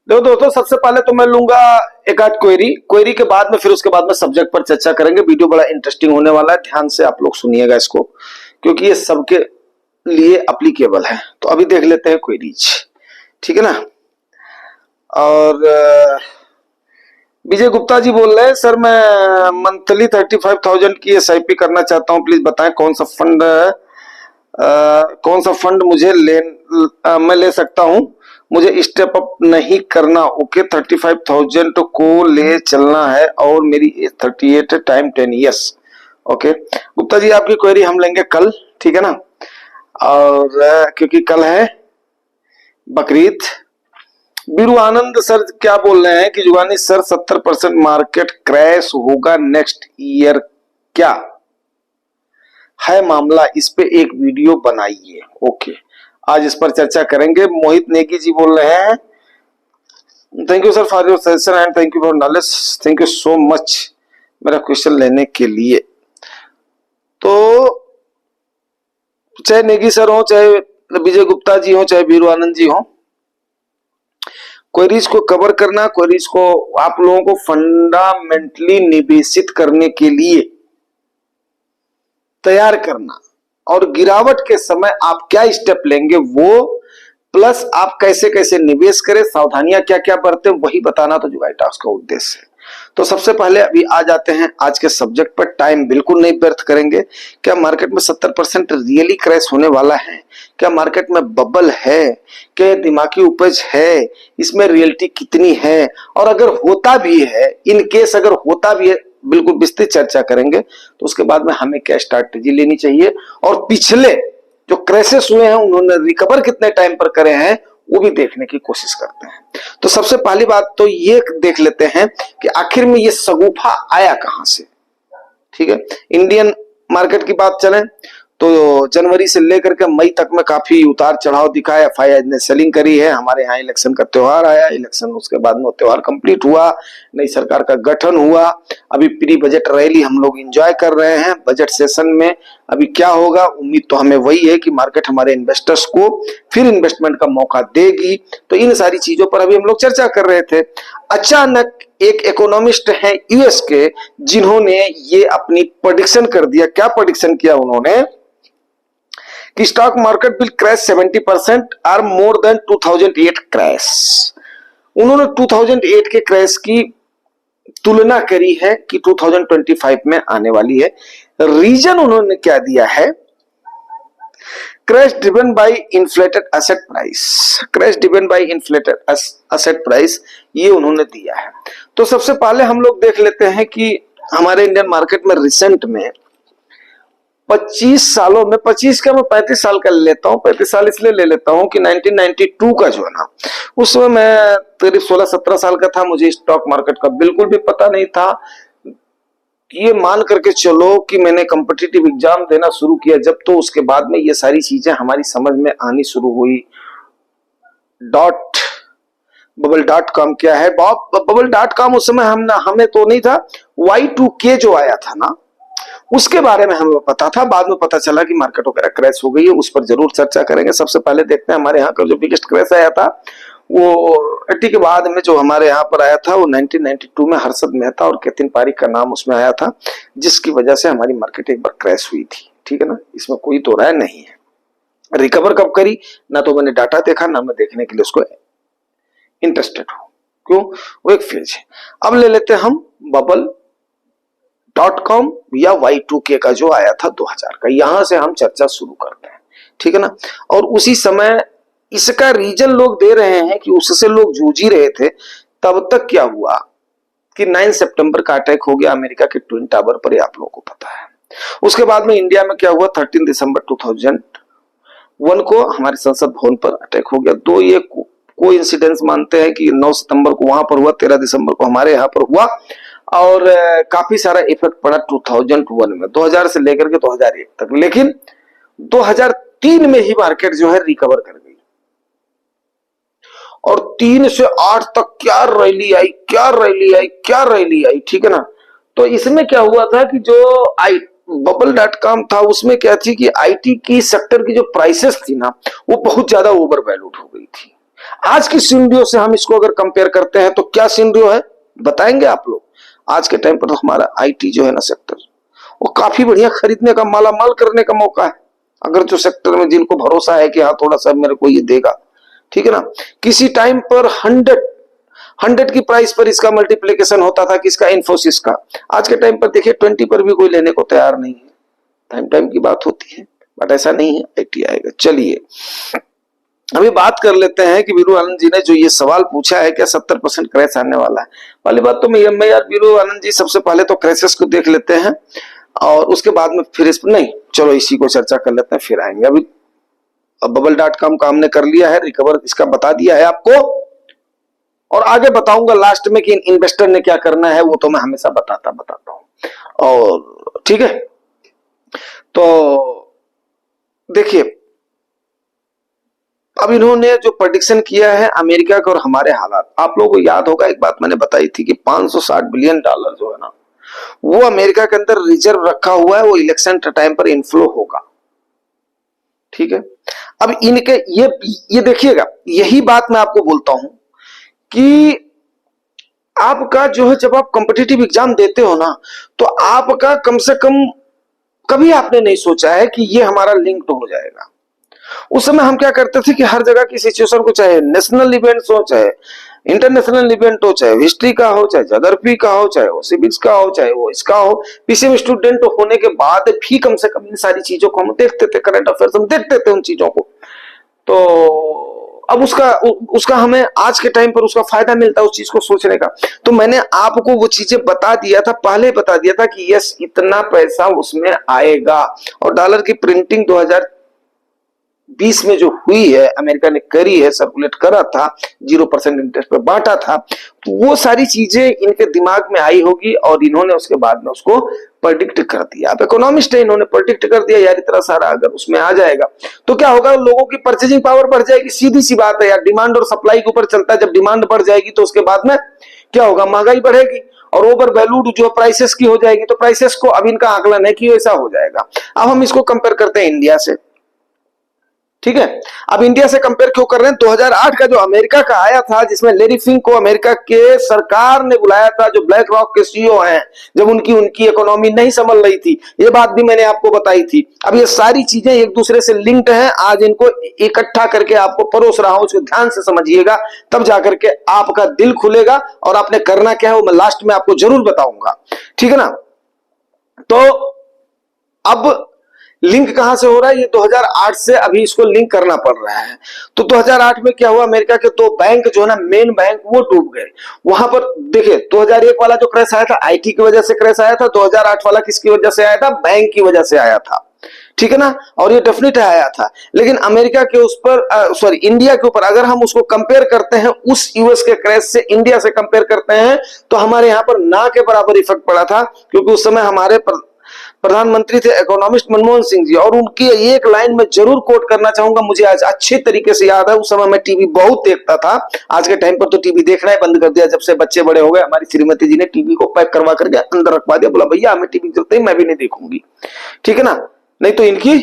देखो दोस्तों, सबसे पहले तो मैं लूंगा एक आध क्वेरी के बाद में, फिर उसके बाद में सब्जेक्ट पर चर्चा करेंगे। वीडियो बड़ा इंटरेस्टिंग होने वाला है, ध्यान से आप लोग सुनिएगा इसको, क्योंकि ये सबके लिए अप्लीकेबल है। तो अभी देख लेते हैं क्वेरीज, ठीक है ना। और विजय गुप्ता जी बोल रहे हैं, सर मैं मंथली 35,000 की एसआईपी करना चाहता हूं, प्लीज बताएं कौन सा फंड मैं ले सकता हूं, मुझे स्टेप अप नहीं करना। ओके, 35,000 को ले चलना है और मेरी एज 38 है, time 10 years. Okay Gupta ji, आपकी क्वेरी हम लेंगे कल, ठीक है ना। और क्योंकि कल है बकरीद। बीरू आनंद सर क्या बोल रहे हैं कि जुगानी सर 70% मार्केट क्रैश होगा नेक्स्ट ईयर, क्या है मामला, इस पे एक वीडियो बनाइए। ओके, आज इस पर चर्चा करेंगे। मोहित नेगी जी बोल रहे हैं, thank you sir for your suggestion and thank you for knowledge, thank you so much मेरा क्वेश्चन लेने के लिए। तो चाहे नेगी सर हो, चाहे विजय गुप्ता जी हो, चाहे बीरू आनंद जी हो, क्वेरीज को कवर करना, क्वेरीज को आप लोगों को फंडामेंटली निवेशित करने के लिए तैयार करना, और गिरावट के समय आप क्या स्टेप लेंगे वो, प्लस आप कैसे कैसे निवेश करें, सावधानियां क्या क्या बरतें, वही बताना तो जुगाई टॉक्स का उद्देश्य है। तो सबसे पहले अभी आ जाते हैं आज के सब्जेक्ट पर। टाइम बिल्कुल नहीं व्यर्थ करेंगे। क्या मार्केट में 70% रियली क्रैश होने वाला है? क्या मार्केट में बबल है? क्या दिमागी उपज है? इसमें रियलिटी कितनी है? और अगर होता भी है, इन केस अगर होता भी है, बिल्कुल विस्तृत चर्चा करेंगे। तो उसके बाद में हमें क्या स्ट्रैटेजी लेनी चाहिए, और पिछले जो क्रैशेस हुए हैं उन्होंने रिकवर कितने टाइम पर करे हैं वो भी देखने की कोशिश करते हैं। तो सबसे पहली बात तो ये देख लेते हैं कि आखिर में ये शगुफा आया कहां से, ठीक है। इंडियन मार्केट की बात चले तो जनवरी से लेकर के मई तक में काफी उतार चढ़ाव दिखा है। एफआईआई ने सेलिंग करी है। हमारे यहाँ इलेक्शन का त्योहार आया, इलेक्शन उसके बाद में त्योहार कंप्लीट हुआ, नई सरकार का गठन हुआ। अभी प्री बजट रैली हम लोग एंजॉय कर रहे हैं। बजट सेशन में अभी क्या होगा, उम्मीद तो हमें वही है कि मार्केट हमारे इन्वेस्टर्स को फिर इन्वेस्टमेंट का मौका देगी। तो इन सारी चीजों पर अभी हम लोग चर्चा कर रहे थे। अचानक एक इकोनॉमिस्ट है यूएस के, जिन्होंने ये अपनी प्रेडिक्शन कर दिया। क्या प्रेडिक्शन किया उन्होंने कि स्टॉक मार्केट विल क्रैश 70% और मोर देन 2008 क्रैश। उन्होंने 2008 के क्रैश की तुलना करी है कि 2025 में आने वाली है। रीजन उन्होंने क्या दिया है, crash driven by inflated asset price. Crash driven by inflated asset price ये उन्होंने दिया है। तो सबसे पहले हम लोग देख लेते हैं कि हमारे इंडियन मार्केट में रिसेंट में 25 सालों में, 25 का मैं 35 साल का ले लेता हूं। 35 साल इसलिए ले लेता हूं कि 1992 का जो है ना, उस समय मैं करीब 16-17 साल का था। मुझे स्टॉक मार्केट का बिल्कुल भी पता नहीं था। ये मान करके चलो कि मैंने कॉम्पिटिटिव एग्जाम देना शुरू किया जब, तो उसके बाद में ये सारी चीजें हमारी समझ में आनी शुरू हुई। bubble.com क्या है, bubble.com उस समय हमें तो नहीं था। Y2K जो आया था ना, उसके बारे में हमें पता था। बाद में पता चला कि मार्केट वगैरह क्रैश हो गई है, उस पर जरूर चर्चा करेंगे। सबसे पहले देखते हैं हमारे यहाँ का जो बिगेस्ट क्रैश आया था, वो 80 के बाद में जो हमारे यहाँ पर आया था, वो 1992 में हर्षद मेहता और केतिन पारिक का नाम उसमें आया था, जिसकी वजह से हमारी मार्केट एक बार क्रैश हुई थी, ठीक है ना। इसमें कोई तो राय नहीं है। रिकवर कब करी, ना तो मैंने डाटा देखा, ना मैं देखने के लिए उसको इंटरेस्टेड हूं। क्यों, वो एक फेज है। अब ले लेते हैं हम bubble.com या Y2K का जो आया था 2000 का, यहां से हम चर्चा शुरू करते हैं, ठीक है ना। और उसी समय इसका रीजन लोग दे रहे हैं कि उससे लोग जूझ ही रहे थे। तब तक क्या हुआ कि 9 सितंबर का अटैक हो गया अमेरिका के ट्विन टावर पर, ये आप लोगों को पता है। उसके बाद में इंडिया में क्या हुआ, 13 दिसंबर 2001 को हमारे संसद भवन पर अटैक हो गया। दो ये कोइंसिडेंस मानते हैं कि 9 सितंबर को वहां पर हुआ, 13 दिसंबर को हमारे यहाँ पर हुआ, और काफी सारा इफेक्ट पड़ा 2001 में, 2000 से लेकर के 2001 तक। लेकिन 2003 में ही मार्केट जो है रिकवर कर गई, और 3 से 8 तक क्या रैली आई, क्या रैली आई, क्या रैली आई, ठीक है ना। तो इसमें क्या हुआ था कि जो bubble.com था, उसमें क्या थी कि आईटी की सेक्टर की जो प्राइसेस थी ना, वो बहुत ज्यादा ओवर वैल्यूड हो गई थी। आज की सिनेरियो से हम इसको अगर कंपेयर करते हैं तो क्या सिनेरियो है बताएंगे आप लोग। आज के टाइम पर तो हमारा आईटी जो है ना सेक्टर, वो काफी बढ़िया खरीदने का, माला माल करने का मौका है। अगर जो सेक्टर में जिनको भरोसा है कि हाँ थोड़ा सा मेरे को ये देगा, ठीक है ना। किसी टाइम पर 100 की प्राइस पर इसका मल्टीप्लीकेशन होता था, किसका, इन्फोसिस का। आज के टाइम पर देखिए 20 पर भी कोई लेने को तैयार नहीं है। टाइम टाइम की बात होती है, बट ऐसा नहीं है, आईटी आएगा। चलिए अभी बात कर लेते हैं कि वीरू आनंद जी ने जो ये सवाल पूछा है, क्या 70% क्रैश आने वाला है। पहली बात तो मैं यार वीरू आनंद जी, सबसे पहले तो क्रैशेस को देख लेते हैं और उसके बाद में फिर इस पर नहीं, चलो इसी को चर्चा कर लेते हैं, फिर आएंगे। अभी bubble.com का हमने कर लिया है, रिकवर इसका बता दिया है आपको, और आगे बताऊंगा लास्ट में कि इन्वेस्टर ने क्या करना है, वो तो मैं हमेशा बताता हूं। और ठीक है, तो देखिए अब इन्होंने जो प्रेडिक्शन किया है अमेरिका का और हमारे हालात, आप लोगों को याद होगा एक बात मैंने बताई थी कि $560 बिलियन जो है ना, वो अमेरिका के अंदर रिजर्व रखा हुआ है, वो इलेक्शन टाइम पर इनफ्लो होगा। ठीक है, अब इनके ये देखिएगा, यही बात मैं आपको बोलता हूं कि आपका जो है, जब आप कॉम्पिटिटिव एग्जाम देते हो ना, तो आपका कम से कम कभी आपने नहीं सोचा है कि ये हमारा लिंक्ड हो जाएगा। उस समय हम क्या करते थे कि हर जगह की सिचुएशन को, चाहे नेशनल इवेंट्स हो, चाहे इंटरनेशनल इवेंट हो, चाहे हिस्ट्री का हो, चाहे ज्योग्राफी का हो, चाहे वो सिविक्स का हो, चाहे वो इसका हो, पीसीएम स्टूडेंट होने के बाद भी कम से कम इन सारी चीजों को हम देखते थे, करंट अफेयर्स हम देखते थे उन चीजों को। तो अब उसका हमें आज के टाइम पर उसका फायदा मिलता है उस चीज को सोचने का। तो मैंने आपको वो चीजें बता दिया था, पहले बता दिया था कि यस इतना पैसा उसमें आएगा। और डॉलर की प्रिंटिंग 2020 में जो हुई है, अमेरिका ने करी है, सर्कुलेट करा था, 0% इंटरेस्ट पर बांटा था, तो वो सारी चीजें इनके दिमाग में आई होगी और इन्होंने उसके बाद में उसको प्रेडिक्ट कर दिया। अब इकोनॉमिस्ट है, इन्होंने प्रेडिक्ट कर दिया यार इतना सारा अगर उसमें आ जाएगा तो क्या होगा, लोगों की परचेजिंग पावर बढ़ जाएगी। सीधी सी बात है यार, डिमांड और सप्लाई के ऊपर चलता है। जब डिमांड बढ़ जाएगी तो उसके बाद में क्या होगा, महंगाई बढ़ेगी और ओवर वैल्यूड जो प्राइसेस की हो जाएगी, तो प्राइसेस को अब इनका आकलन है कि ऐसा हो जाएगा। अब हम इसको कंपेयर करते हैं इंडिया से, ठीक है। अब इंडिया से कंपेयर क्यों कर रहे हैं, 2008 का जो अमेरिका का आया था, जिसमें लेरी फिंक को अमेरिका के सरकार ने बुलाया था, जो ब्लैक रॉक के सीईओ हैं, जब उनकी इकोनॉमी नहीं संभल रही थी, ये बात भी मैंने आपको बताई थी। अब ये सारी चीजें एक दूसरे से लिंक्ड हैं, आज इनको इकट्ठा करके आपको परोस रहा हूं, उसको ध्यान से समझिएगा, तब जाकर के आपका दिल खुलेगा और आपने करना क्या है वो मैं लास्ट में आपको जरूर बताऊंगा, ठीक है ना। तो अब लिंक कहां से हो रहा है, ये 2008 से अभी इसको लिंक करना पड़ रहा है। तो 2008 में क्या हुआ, अमेरिका के दो बैंक जो है ना, मेन बैंक, वो डूब गए। वहां पर देखिए 2001 वाला जो क्रैश आया था, आईटी की वजह से क्रैश आया था। 2008 वाला किसकी वजह से आया था, बैंक की वजह से आया था, ठीक है ना। और ये डेफिनेट आया था। लेकिन अमेरिका के उस पर सॉरी इंडिया के ऊपर अगर हम उसको कंपेयर करते हैं, उस यूएस के क्रैश से इंडिया से कंपेयर करते हैं, तो हमारे यहां पर ना के बराबर इफेक्ट पड़ा था। क्योंकि उस समय हमारे प्रधानमंत्री थे इकोनॉमिस्ट मनमोहन सिंह जी, और उनकी एक लाइन में जरूर कोट करना चाहूंगा, मुझे आज अच्छे तरीके से याद है। उस समय मैं टीवी बहुत देखता था, आज के टाइम पर तो टीवी देखना ही बंद कर दिया जब से बच्चे बड़े हो गए। हमारी श्रीमती जी ने टीवी को पैक करवा करके अंदर रखवा दिया, बोला भैया हमें टीवी चलते ही मैं भी नहीं देखूंगी, ठीक है ना, नहीं तो इनकी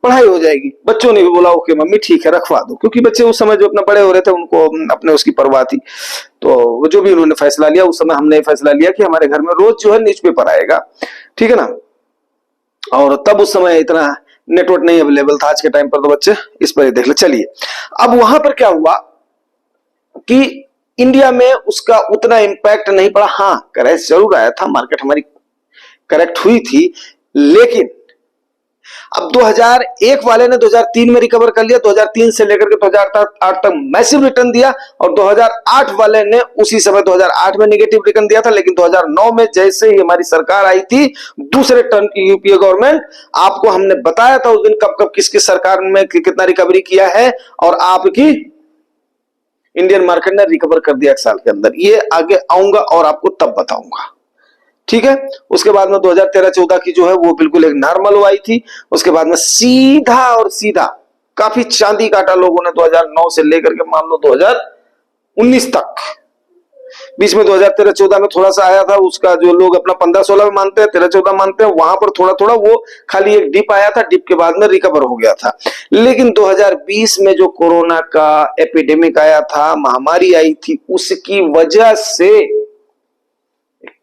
पढ़ाई हो जाएगी। बच्चों ने भी बोला ओके मम्मी ठीक है रखवा दो, क्योंकि बच्चे उस समय जो अपने बड़े हो रहे थे उनको अपने उसकी परवाह थी। तो जो भी उन्होंने फैसला लिया, उस समय हमने फैसला लिया कि हमारे घर में रोज जो है न्यूज़पेपर आएगा, ठीक है ना। और तब उस समय इतना नेटवर्क नहीं अवेलेबल था, आज के टाइम पर तो बच्चे इस पर ही देख ले। चलिए अब वहां पर क्या हुआ कि इंडिया में उसका उतना इंपैक्ट नहीं पड़ा। हाँ क्रैश जरूर आया था, मार्केट हमारी करेक्ट हुई थी, लेकिन अब 2001 वाले ने 2003 में रिकवर कर लिया, 2003 से लेकर के 2008 तक मैसिव रिटर्न दिया, और 2008 वाले ने उसी समय 2008 में नेगेटिव रिटर्न दिया था। लेकिन 2009 में जैसे ही हमारी सरकार आई थी, दूसरे टर्म की यूपीए गवर्नमेंट, आपको हमने बताया था उस दिन कब कब किसकी सरकार में कितना रिकवरी किया है, और आपकी इंडियन मार्केट ने रिकवर कर दिया एक साल के अंदर। ये आगे आऊंगा और आपको तब बताऊंगा, ठीक है। उसके बाद में 2013-14 की जो है वो बिल्कुल एक नॉर्मल आई थी। उसके बाद में सीधा और सीधा काफी चांदी काटा लोगों ने 2009 से लेकर के मान लो 2019 तक। बीच में 2013-14 में थोड़ा सा आया था, उसका जो लोग अपना 15-16 में मानते हैं, 13-14 मानते हैं, वहां पर थोड़ा थोड़ा वो खाली एक डिप आया था, डिप के बाद में रिकवर हो गया था। लेकिन 2020 में जो कोरोना का एपिडेमिक आया था, महामारी आई थी, उसकी वजह से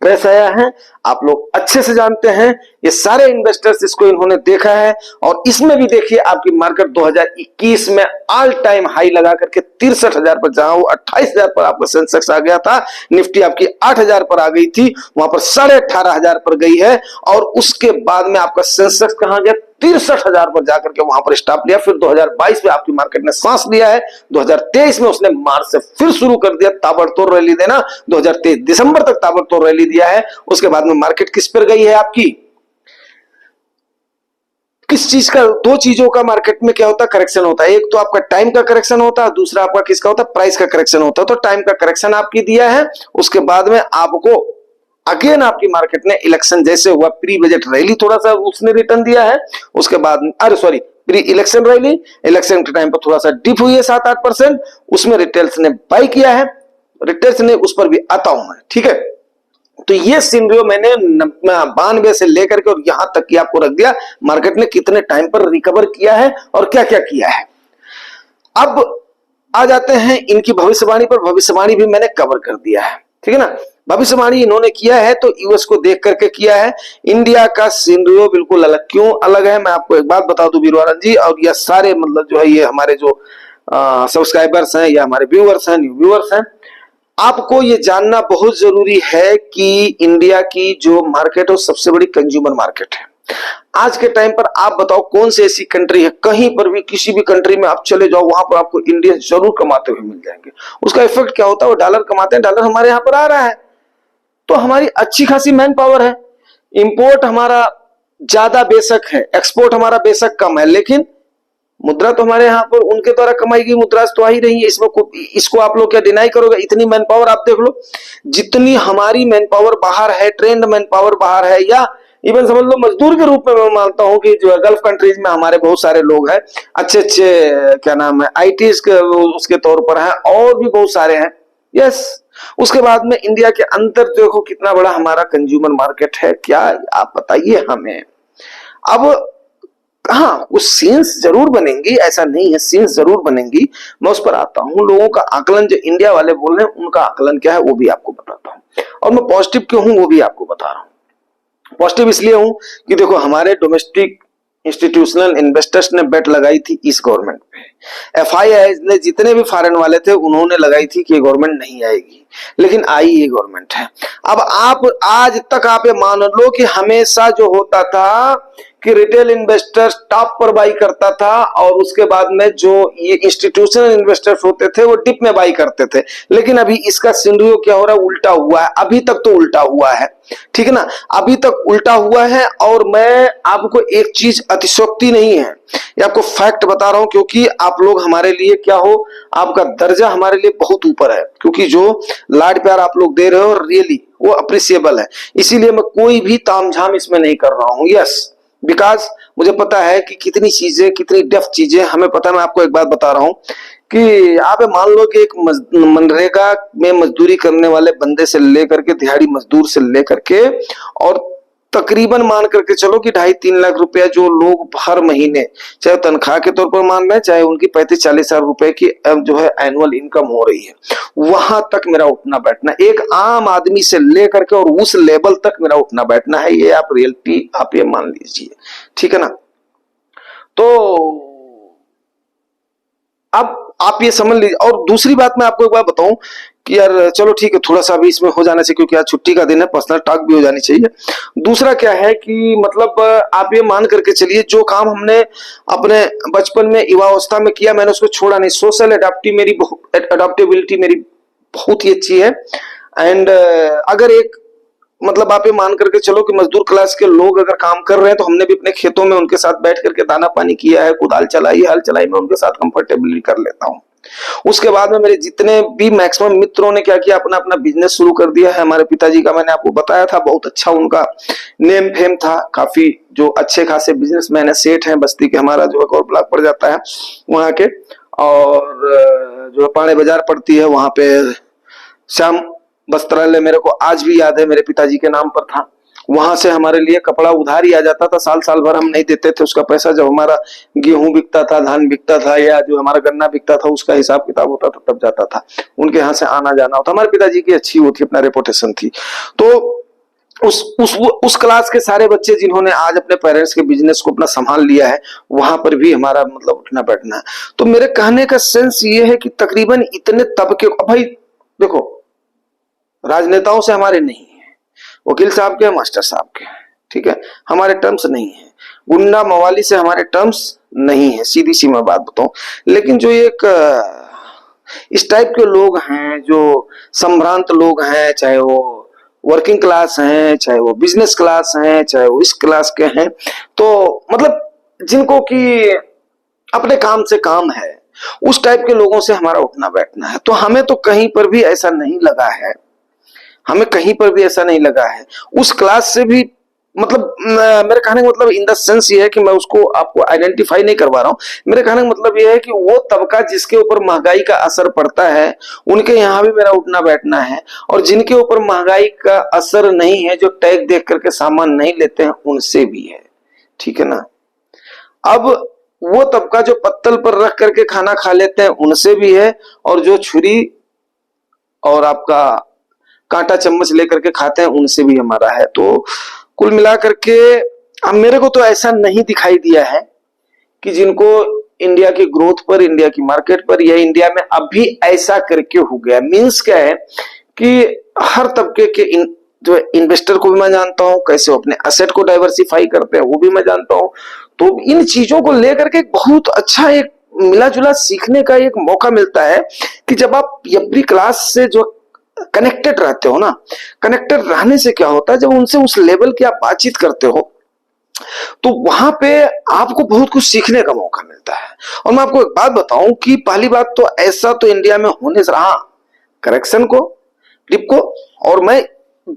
क्रैश आया है। आप लोग अच्छे से जानते हैं, ये सारे इन्वेस्टर्स इसको इन्होंने देखा है। और इसमें भी देखिए आपकी मार्केट 2021 में ऑल टाइम हाई लगा करके 63,000 पर, जहां वो 28,000 पर आपका सेंसेक्स आ गया था, निफ्टी आपकी 8,000 पर आ गई थी, वहां पर 18,500 पर गई है। और उसके बाद में आपका सेंसेक्स कहां गया? 63,000 पर जाकर के वहां पर स्टॉप लिया। फिर 2022 में आपकी मार्केट ने सांस लिया है, 2023 में उसने मार्च से फिर शुरू कर दिया ताबड़तोड़ रैली देना, 2023 दिसंबर तक ताबड़तोड़ रैली दिया है। उसके बाद में मार्केट किस पर गई है आपकी? किस चीज का? दो चीजों का मार्केट में क्या होता है? करेक्शन होता है। एक तो आपका टाइम का करेक्शन होता है, दूसरा आपका किसका होता है? प्राइस का करेक्शन होता है। तो टाइम का करेक्शन आपकी दिया है, उसके बाद में आपको अगेन आपकी मार्केट ने इलेक्शन जैसे हुआ, प्री बजट रैली थोड़ा सा उसने रिटर्न दिया है, उसके बाद प्री इलेक्शन रैली, इलेक्शन के टाइम पर थोड़ा सा डिप हुई है 7-8%, उसमें रिटेल्स ने बाई किया है, रिटेल्स ने उस पर भी आता हूं मैं, ठीक है। तो ये सिनेरियो मैंने 92 से लेकर के और यहां तक की आपको रख दिया, मार्केट ने कितने टाइम पर रिकवर किया है और क्या क्या किया है। अब आ जाते हैं इनकी भविष्यवाणी पर। भविष्यवाणी भी मैंने कवर कर दिया है, ठीक है ना। भविष्यवाणी इन्होंने किया है तो यूएस को देख करके किया है। इंडिया का सिनेरियो बिल्कुल अलग। क्यों अलग है मैं आपको एक बात बता दूं वीरवारन जी, और यह सारे मतलब जो है ये हमारे जो सब्सक्राइबर्स हैं या हमारे व्यूअर्स हैं, न्यू व्यूअर्स हैं, आपको ये जानना बहुत जरूरी है कि इंडिया की जो मार्केट है वो सबसे बड़ी कंज्यूमर मार्केट है। आज के टाइम पर आप बताओ कौन सी ऐसी कंट्री है, कहीं पर भी किसी भी कंट्री में आप चले जाओ, वहां पर आपको इंडियन जरूर कमाते हुए मिल जाएंगे। उसका इफेक्ट क्या होता है? वो डॉलर कमाते हैं, डॉलर हमारे यहां पर आ रहा है, तो हमारी अच्छी खासी मैन पावर है। इंपोर्ट हमारा ज्यादा बेशक है, एक्सपोर्ट हमारा बेशक कम है, लेकिन मुद्रा तो हमारे यहाँ पर उनके द्वारा कमाई गई मुद्रा तो आ ही रही है। इसको आप लोग क्या डिनाई करोगे? इतनी मैन पावर आप देख लो, जितनी हमारी मैन पावर बाहर है, ट्रेंड मैन पावर बाहर है, या इवन समझ लो मजदूर के रूप में मैं मानता हूं कि जो गल्फ कंट्रीज में हमारे बहुत सारे लोग हैं, अच्छे अच्छे क्या नाम है आईटी उसके तौर पर हैं, और भी बहुत सारे हैं। यस, उसके बाद में इंडिया के अंदर देखो कितना बड़ा हमारा कंज्यूमर मार्केट है, क्या आप बताइए हमें। अब हाँ, कुछ सीन्स जरूर बनेंगी, ऐसा नहीं है, सीन्स जरूर बनेंगी, मैं उस पर आता हूँ। लोगों का आकलन जो इंडिया वाले बोल रहे हैं उनका आकलन क्या है वो भी आपको बताता हूँ, और मैं पॉजिटिव क्यों हूं वो भी आपको बता रहा हूँ। पॉजिटिव इसलिए हूं कि देखो हमारे डोमेस्टिक इंस्टीट्यूशनल इन्वेस्टर्स ने बेट लगाई थी इस गवर्नमेंट पे। एफआईआई ने जितने भी फॉरेन वाले थे उन्होंने लगाई थी कि ये गवर्नमेंट नहीं आएगी, लेकिन आई ये गवर्नमेंट है। अब आप आज तक आप ये मान लो कि हमेशा जो होता था कि रिटेल इन्वेस्टर्स टॉप पर बाई करता था, और उसके बाद में जो ये इंस्टीट्यूशनल इन्वेस्टर्स होते थे वो डिप में बाई करते थे। लेकिन अभी इसका सिनेरियो क्या हो रहा है? उल्टा हुआ है। अभी तक तो उल्टा हुआ है, ठीक है ना, अभी तक उल्टा हुआ है। और मैं आपको एक चीज, अतिशयोक्ति नहीं है, ये आपको फैक्ट बता रहा हूं, क्योंकि आप लोग हमारे लिए क्या हो, आपका दर्जा हमारे लिए बहुत ऊपर है, क्योंकि जो लाड प्यार आप लोग दे रहे हो रियली वो अप्रिसिएबल है। इसीलिए मैं कोई भी तामझाम इसमें नहीं कर रहा हूं। यस, बिकॉज मुझे पता है कि कितनी चीजें, कितनी डेप्थ चीजें हमें पता है। मैं आपको एक बात बता रहा हूं कि आप मान लो कि एक मनरेगा में मजदूरी करने वाले बंदे से लेकर के, दिहाड़ी मजदूर से लेकर के, और तकरीबन मान करके चलो कि 2.5-3 लाख रुपया जो लोग हर महीने चाहे तनख्वाह के तौर पर मान रहे हैं, चाहे उनकी 35-40 हजार रुपए की जो है एनुअल इनकम हो रही है, वहां तक मेरा उठना बैठना, एक आम आदमी से लेकर के और उस लेवल तक मेरा उठना बैठना है। ये आप रियलिटी आप ये मान लीजिए, ठीक है ना। तो अब आप ये समझ लीजिए। और दूसरी बात मैं आपको एक बात बताऊं कि यार चलो ठीक है, थोड़ा सा भी इसमें हो जाना चाहिए, क्योंकि आज छुट्टी का दिन है, पर्सनल टॉक भी हो जानी चाहिए। दूसरा क्या है कि मतलब आप ये मान करके चलिए, जो काम हमने अपने बचपन में युवावस्था में किया, मैंने उसको छोड़ा नहीं। सोशल अडॉप्टेबिलिटी मेरी बहुत ही अच्छी है। एंड अगर एक मतलब आप ये मान करके चलो कि मजदूर क्लास के लोग अगर काम कर रहे हैं, तो हमने भी अपने खेतों में उनके साथ बैठ करके दाना पानी किया है, कुदाल चलाई, हल चलाई, मैं उनके साथ कंफर्टेबली कर लेता हूँ। उसके बाद में मेरे जितने भी मैक्सिमम मित्रों ने क्या किया, अपना अपना बिजनेस शुरू कर दिया है। हमारे पिताजी का मैंने आपको बताया था, बहुत अच्छा उनका नेम फेम था, काफी जो अच्छे खासे बिजनेसमैन है, सेठ हैं बस्ती के, हमारा जो एक और ब्लॉक पड़ जाता है वहां के, और जो पाड़े बाजार पड़ती है वहां पे श्याम वस्त्रालय मेरे को आज भी याद है, मेरे पिताजी के नाम पर था। वहां से हमारे लिए कपड़ा उधार ही आ जाता था, साल साल भर हम नहीं देते थे उसका पैसा। जब हमारा गेहूं बिकता था, धान बिकता था, या जो हमारा गन्ना बिकता था, उसका हिसाब किताब होता था, तब जाता था। उनके यहाँ से आना जाना होता। हमारे पिताजी की अच्छी वो थी, अपना रेपुटेशन थी। तो उस क्लास के सारे बच्चे जिन्होंने आज अपने पेरेंट्स के बिजनेस को अपना संभाल लिया है, वहां पर भी हमारा मतलब उठना बैठना है। तो मेरे कहने का सेंस ये है कि तकरीबन इतने तबके, भाई देखो, राजनेताओं से हमारे नहीं है, वकील साहब के, मास्टर साहब के, ठीक है, हमारे टर्म्स नहीं है। गुंडा मवाली से हमारे टर्म्स नहीं है, सीधी सी मैं बात बताऊं। लेकिन जो एक इस टाइप के लोग हैं, जो संभ्रांत लोग हैं, चाहे वो वर्किंग क्लास हैं, चाहे वो बिजनेस क्लास हैं, चाहे वो इस क्लास के हैं, तो मतलब जिनको कि अपने काम से काम है, उस टाइप के लोगों से हमारा उठना बैठना है। तो हमें तो कहीं पर भी ऐसा नहीं लगा है, हमें कहीं पर भी ऐसा नहीं लगा है। उस क्लास से भी मतलब मेरे कहने का मतलब इन द सेंस ये है कि मैं उसको आपको आइडेंटिफाई नहीं करवा रहा हूं। मेरे कहने का मतलब ये है कि वो तबका जिसके ऊपर महंगाई का असर पड़ता है, उनके यहाँ भी मेरा उठना बैठना है। और जिनके ऊपर महंगाई का असर नहीं है, जो टैग देख करके सामान नहीं लेते हैं, उनसे भी है, ठीक है ना। अब वो तबका जो पत्तल पर रख करके खाना खा लेते हैं, उनसे भी है। और जो छुरी और आपका कांटा चम्मच लेकर के खाते हैं, उनसे भी हमारा है। तो कुल मिलाकर के अब मेरे को तो ऐसा नहीं दिखाई दिया है कि जिनको इंडिया की ग्रोथ पर, इंडिया की मार्केट पर, या इंडिया में अभी ऐसा करके हो गया। मीन्स क्या है कि हर तबके के जो इन्वेस्टर को भी मैं जानता हूं, कैसे वो अपने एसेट को डाइवर्सिफाई करते हैं वो भी मैं जानता हूं। तो इन चीजों को लेकर के बहुत अच्छा एक मिला जुला सीखने का एक मौका मिलता है कि जब आप अपनी क्लास से जो कनेक्टेड रहते हो ना, कनेक्टेड रहने से क्या होता है, जब उनसे उस लेवल की आप बातचीत करते हो, तो वहां पे आपको बहुत कुछ सीखने का मौका मिलता है। और मैं आपको एक बात बताऊं कि पहली बात तो ऐसा तो इंडिया में होने से रहा, करेक्शन को, टिप को, और मैं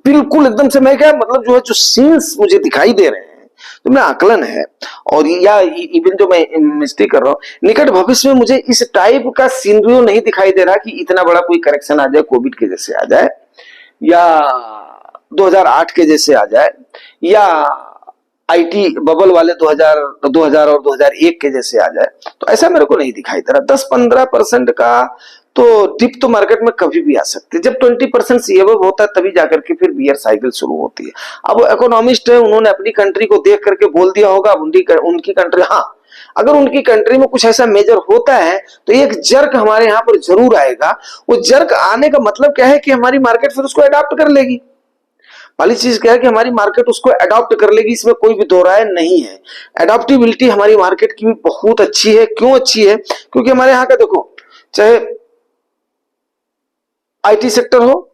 बिल्कुल एकदम से, मैं क्या मतलब जो है, जो सीन्स मुझे दिखाई दे रहे हैं, तो मेरा आकलन है, और या इवन जो मैं मिस्टेक कर रहा हूं, निकट भविष्य में मुझे इस टाइप का सीनरियो नहीं दिखाई दे रहा कि इतना बड़ा कोई करेक्शन आ जाए, कोविड के जैसे आ जाए, या 2008 के जैसे आ जाए, या आईटी बबल वाले 2000 और 2001 के जैसे आ जाए। तो ऐसा मेरे को नहीं दिखाई दे रहा। 10-15% का तो डिप तो मार्केट में कभी भी आ सकती है। जब 20% से अबव होता है, तभी जाकर के फिर बियर साइकिल शुरू होती है। अब इकोनॉमिस्ट है, उन्होंने अपनी कंट्री को देख करके बोल दिया होगा, उनकी कंट्री, हाँ, अगर उनकी कंट्री में कुछ ऐसा मेजर होता है तो एक जर्क हमारे यहाँ पर जरूर आएगा। वो जर्क आने का मतलब क्या है कि हमारी मार्केट फिर उसको अडॉप्ट कर लेगी। पहली चीज क्या है कि हमारी मार्केट उसको अडॉप्ट कर लेगी, इसमें कोई भी दो राय नहीं है। अडॉप्टिबिलिटी हमारी मार्केट की भी बहुत अच्छी है। क्यों अच्छी है? क्योंकि हमारे यहाँ का देखो, चाहे आईटी सेक्टर हो,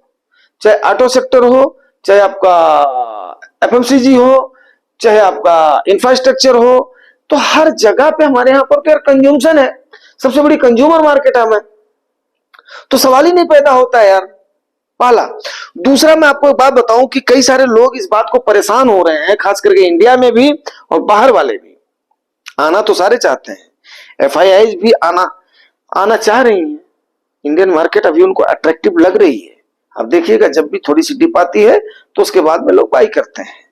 चाहे ऑटो सेक्टर हो, चाहे आपका एफएमसीजी हो, चाहे आपका इंफ्रास्ट्रक्चर हो, तो हर जगह पे हमारे यहाँ पर तो यार कंज्यूमशन है, सबसे बड़ी कंज्यूमर मार्केट है हमें, तो सवाल ही नहीं पैदा होता है यार, पहला। दूसरा, मैं आपको एक बात बताऊं कि कई सारे लोग इस बात को परेशान हो रहे हैं, खास करके इंडिया में भी और बाहर वाले भी। आना तो सारे चाहते हैं, एफआईआई भी आना चाह रही है। इंडियन मार्केट अभी उनको अट्रैक्टिव लग रही है। अब देखिएगा, जब भी थोड़ी सी डिप आती है तो उसके बाद में लोग बाई करते हैं।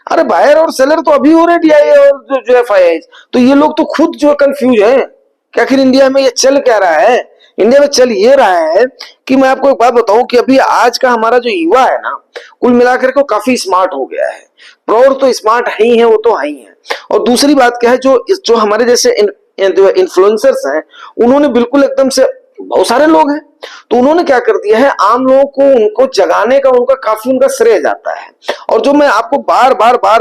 अरे बायर और सेलर तो अभी हो रहे, डीआई और जो एफआईआई, तो ये लोग तो खुद जो कंफ्यूज है कि आखिर इंडिया में ये चल क्या रहा है। इंडिया में चल ये रहा है कि मैं आपको एक बात बताऊं कि अभी आज का हमारा जो युवा है ना, कुल मिलाकर के काफी स्मार्ट हो गया है। प्रौढ़ तो स्मार्ट है ही है, वो तो है ही है। और दूसरी बात क्या है, जो हमारे जैसे इन्फ्लुएंसर्स हैं, उन्होंने बिल्कुल एकदम से, बहुत सारे लोग हैं, तो उन्होंने क्या कर दिया है, आम लोगों को उनको जगाने का उनका काफी उनका श्रेय जाता है। और जो मैं आपको बार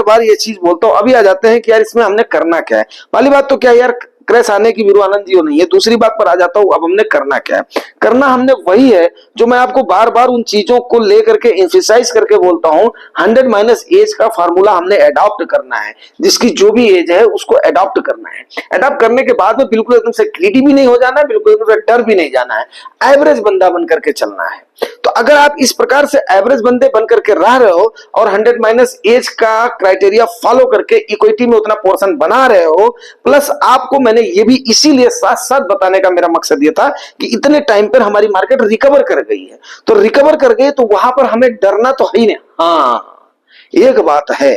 बार ये चीज बोलता हूं, अभी आ जाते हैं कि यार इसमें हमने करना क्या है। पहली बात तो क्या यार, क्रैश आने की वीरू आनंद जी नहीं है। दूसरी बात पर आ जाता हूं, अब हमने करना क्या है। करना हमने वही है जो मैं आपको बार बार उन चीजों को लेकर के एम्फेसाइज करके बोलता हूं। 100 माइनस एज का फार्मूला हमने अडॉप्ट करना है। जिसकी जो भी एज है उसको अडॉप्ट करना है। अडॉप्ट करने के बाद में बिल्कुल एकदम से ग्रीडी भी नहीं हो जाना है, बिल्कुल एकदम से डर भी नहीं जाना है, एवरेज बंदा बन करके चलना है। तो अगर आप इस प्रकार से एवरेज बंदे बन करके रह रहे हो और 100 माइनस एज का क्राइटेरिया फॉलो करके इक्विटी में उतना पोर्शन बना रहे हो, प्लस आपको मैंने ये भी इसीलिए साथ साथ बताने का मेरा मकसद ये था कि इतने टाइम पर हमारी मार्केट रिकवर कर गई है, तो रिकवर कर गई तो वहां पर हमें डरना तो है ही नहीं। हाँ, एक बात है,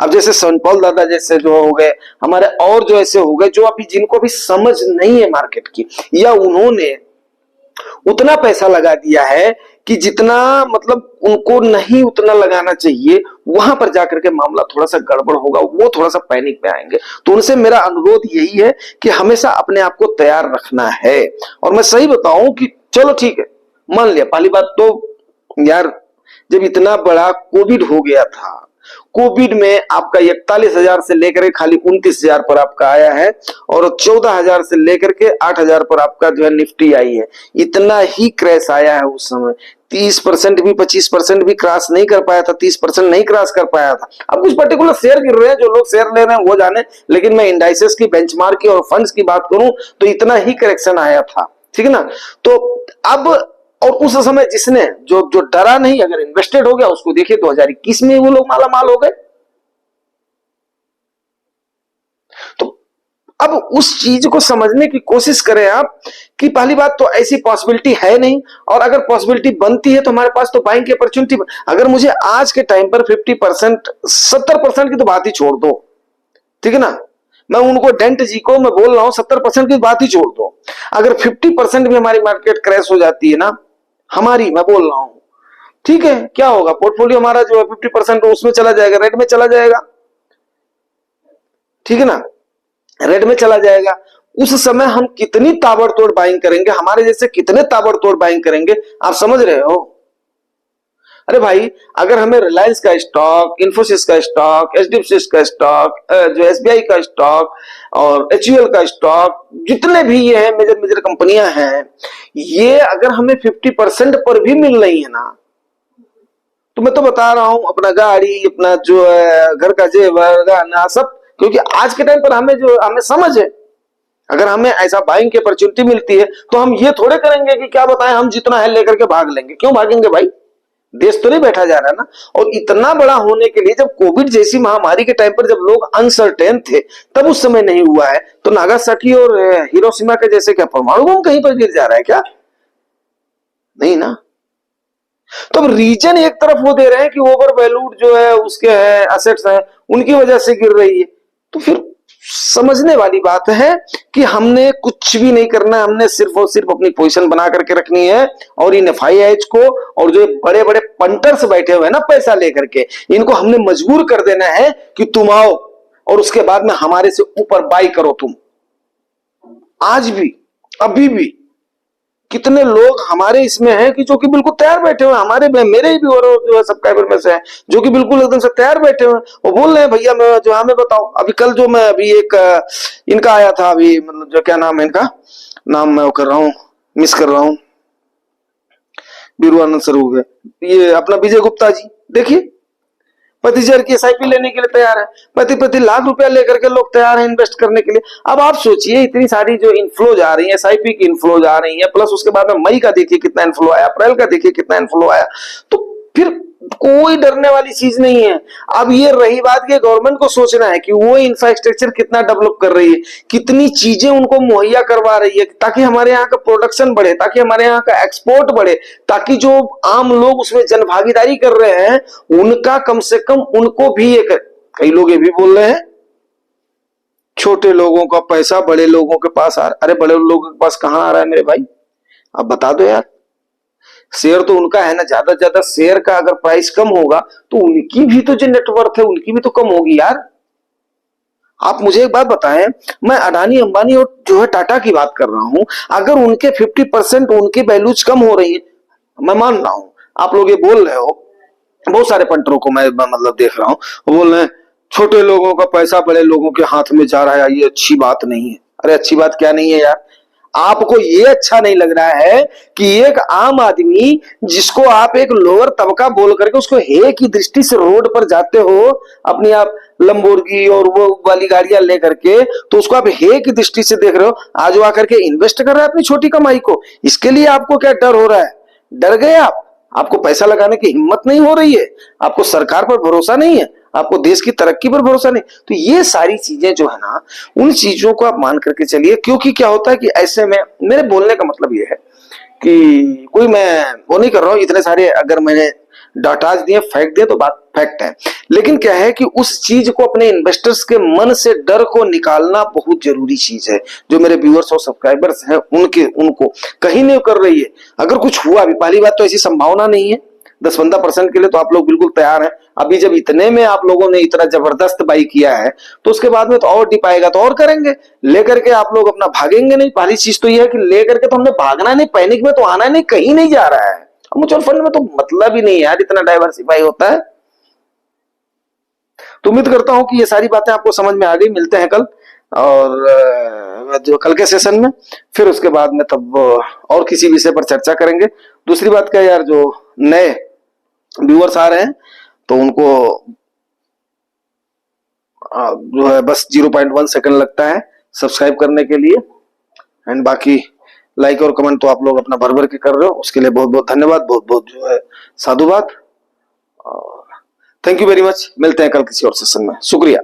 अब जैसे सनपॉल दादा जैसे जो हो गए हमारे, और जो ऐसे हो गए जो अभी जिनको भी समझ नहीं है मार्केट की, या उन्होंने उतना पैसा लगा दिया है कि जितना मतलब उनको नहीं उतना लगाना चाहिए, वहां पर जाकर के मामला थोड़ा सा गड़बड़ होगा, वो थोड़ा सा पैनिक में आएंगे। तो उनसे मेरा अनुरोध यही है कि हमेशा अपने आप को तैयार रखना है। और मैं सही बताऊं कि चलो ठीक है, मान लिया पहली बात तो यार, जब इतना बड़ा कोविड हो गया था, कोविड में आपका 41,000 से लेकर खाली 29,000 पर आपका आया है, और 14,000 से लेकर के 8,000 पर आपका जो है निफ्टी आई है। इतना ही क्रैश आया है उस समय, 30% भी 25% भी क्रॉस नहीं कर पाया था, 30% नहीं क्रॉस कर पाया था। अब कुछ पर्टिकुलर शेयर गिर रहे हैं, जो लोग शेयर ले रहे हैं वो जाने, लेकिन मैं इंडाइसेस की, बेंचमार्क की और फंड्स की बात करूं तो इतना ही करेक्शन आया था, ठीक है ना। तो अब और उस समय जिसने जो जो डरा नहीं, अगर इन्वेस्टेड हो गया, उसको देखिए 2021 में वो लोग माला माल हो गए। तो अब उस चीज को समझने की कोशिश करें आप कि पहली बात तो ऐसी पॉसिबिलिटी है नहीं, और अगर पॉसिबिलिटी बनती है तो हमारे पास तो बाइंग की अपॉर्चुनिटी। अगर मुझे आज के टाइम पर 50%, 70% की तो बात ही छोड़ दो, ठीक है ना, मैं उनको डेंट जी को मैं बोल रहा हूं 70% की बात ही छोड़ दो, अगर 50% भी हमारी मार्केट क्रैश हो जाती है ना, हमारी मैं बोल रहा हूं, ठीक है, क्या होगा, पोर्टफोलियो हमारा जो है 50% उसमें चला जाएगा, रेड में चला जाएगा, ठीक है ना, रेड में चला जाएगा। उस समय हम कितनी ताबड़तोड़ बाइंग करेंगे, हमारे जैसे कितने ताबड़तोड़ बाइंग करेंगे, आप समझ रहे हो। अरे भाई, अगर हमें रिलायंस का स्टॉक, इन्फोसिस का स्टॉक, एचडीएफसी का स्टॉक, जो एसबीआई का स्टॉक और एचयूएल का स्टॉक, जितने भी ये हैं मेजर मेजर कंपनियां हैं, ये अगर हमें 50% पर भी मिल रही है ना, तो मैं तो बता रहा हूं, अपना गाड़ी, अपना जो है घर का जेवर गहना सब, क्योंकि आज के टाइम पर हमें समझ है, अगर हमें ऐसा बाइंग की अपॉर्चुनिटी मिलती है तो हम ये थोड़े करेंगे कि क्या बताएं, हम जितना है लेकर के भाग लेंगे। क्यों भागेंगे भाई, देश तो नहीं बैठा जा रहा ना। और इतना बड़ा होने के लिए, जब कोविड जैसी महामारी के टाइम पर जब लोग अनसर्टेन थे, तब उस समय नहीं हुआ है, तो नागासाकी और हिरोशिमा के जैसे क्या परमाणु बम कहीं पर गिर जा रहा है क्या? नहीं ना। तो अब रीजन एक तरफ वो दे रहे हैं कि ओवर वैल्यूड जो है उसके है एसेट्स हैं, उनकी वजह से गिर रही है। तो फिर समझने वाली बात है कि हमने कुछ भी नहीं करना है, हमने सिर्फ और सिर्फ अपनी पोजीशन बना करके रखनी है, और इन एफआईआईज को और जो बड़े बड़े पंटर्स बैठे हुए हैं ना पैसा लेकर के, इनको हमने मजबूर कर देना है कि तुम आओ और उसके बाद में हमारे से ऊपर बाई करो। तुम आज भी, अभी भी कितने लोग हमारे इसमें हैं कि जो कि बिल्कुल तैयार बैठे हुए, हमारे मेरे ही भी और जो है सब्सक्राइबर में से हैं, जो कि बिल्कुल एकदम से तैयार बैठे हुए, वो बोल रहे हैं भैया मैं जो हमें बताओ। अभी कल जो मैं अभी एक इनका आया था, अभी मतलब जो क्या नाम है इनका, नाम मैं वो कर रहा हूँ, मिस कर रहा हूँ, बीरू सर हो गए, ये अपना विजय गुप्ता जी, देखिए 25,000 की एसआईपी लेने के लिए तैयार है, प्रति लाख रुपया लेकर के लोग तैयार हैं इन्वेस्ट करने के लिए। अब आप सोचिए, इतनी सारी जो इनफ्लो जा रही है, एसआईपी की इनफ्लो जा रही है, प्लस उसके बाद में मई का देखिए कितना इनफ्लो आया, अप्रैल का देखिए कितना इनफ्लो आया, तो फिर कोई डरने वाली चीज नहीं है। अब ये रही बात कि गवर्नमेंट को सोचना है कि वो इंफ्रास्ट्रक्चर कितना डेवलप कर रही है, कितनी चीजें उनको मुहैया करवा रही है, ताकि हमारे यहाँ का प्रोडक्शन बढ़े, ताकि हमारे यहाँ का एक्सपोर्ट बढ़े, ताकि जो आम लोग उसमें जन भागीदारी कर रहे हैं उनका कम से कम उनको भी एक, कई लोग ये भी बोल रहे हैं छोटे लोगों का पैसा बड़े लोगों के पास आ रहा है। अरे बड़े लोगों के पास कहां आ रहा है मेरे भाई, अब बता दो यार। शेयर तो उनका है ना, ज्यादा से ज्यादा शेयर का अगर प्राइस कम होगा तो उनकी भी तो जो नेटवर्थ है उनकी भी तो कम होगी यार। आप मुझे एक बात बताएं, मैं अडानी अंबानी और जो है टाटा की बात कर रहा हूं, अगर उनके 50% उनकी वैल्यूज कम हो रही है, मैं मान रहा हूं, आप लोग ये बोल रहे हो, बहुत सारे पंटरों को मैं मतलब देख रहा हूं, वो बोल रहे हैं छोटे लोगों का पैसा बड़े लोगों के हाथ में जा रहा है, ये अच्छी बात नहीं है। अरे अच्छी बात क्या नहीं है यार, आपको ये अच्छा नहीं लग रहा है कि एक आम आदमी जिसको आप एक लोअर तबका बोल करके उसको हे की दृष्टि से रोड पर जाते हो, अपनी आप लंबोर्गी और वो वाली गाड़ियां लेकर के, तो उसको आप हे की दृष्टि से देख रहे हो, आज वो आकर के इन्वेस्ट कर रहा है अपनी छोटी कमाई को, इसके लिए आपको क्या डर हो रहा है? डर गए आप? आपको पैसा लगाने की हिम्मत नहीं हो रही है, आपको सरकार पर भरोसा नहीं है, आपको देश की तरक्की पर भरोसा नहीं, तो ये सारी चीजें जो है ना, उन चीजों को आप मान करके चलिए। क्योंकि क्या होता है कि ऐसे में मेरे बोलने का मतलब ये है कि कोई मैं वो नहीं कर रहा हूं, इतने सारे अगर मैंने डाटाज दिए, फैक्ट दिए तो बात फैक्ट है, लेकिन क्या है कि उस चीज को अपने इन्वेस्टर्स के मन से डर को निकालना बहुत जरूरी चीज है। जो मेरे व्यूअर्स और सब्सक्राइबर्स हैं उनको कहीं नहीं कर रही है। अगर कुछ हुआ, अभी पहली बात तो ऐसी संभावना नहीं है, 10-15% के लिए तो आप लोग बिल्कुल तैयार हैं। अभी जब इतने में आप लोगों ने इतना जबरदस्त बाई किया है, तो उसके बाद में तो और डिप आएगा तो और करेंगे। लेकर के आप लोग अपना भागेंगे नहीं। पहली चीज तो यह है कि लेकर के तो हमने भागना नहीं, पैनिक में तो आना नहीं, कहीं नहीं जा रहा है। म्यूचुअल फंड में तो मतलब ही नहीं है यार, इतना डाइवर्सिफाई होता है। तो उम्मीद करता हूं कि ये सारी बातें आपको समझ में आ गई। मिलते हैं कल, और जो कल के सेशन में, फिर उसके बाद में तब और किसी विषय पर चर्चा करेंगे। दूसरी बात क्या यार, जो नए व्यूअर्स आ रहे हैं तो उनको जो है बस 0.1 सेकंड लगता है सब्सक्राइब करने के लिए, एंड बाकी लाइक और कमेंट तो आप लोग अपना भर भर के कर रहे हो, उसके लिए बहुत बहुत धन्यवाद, बहुत बहुत जो है साधुवाद। Thank you very much. मिलते हैं कल किसी और सेशन में। शुक्रिया।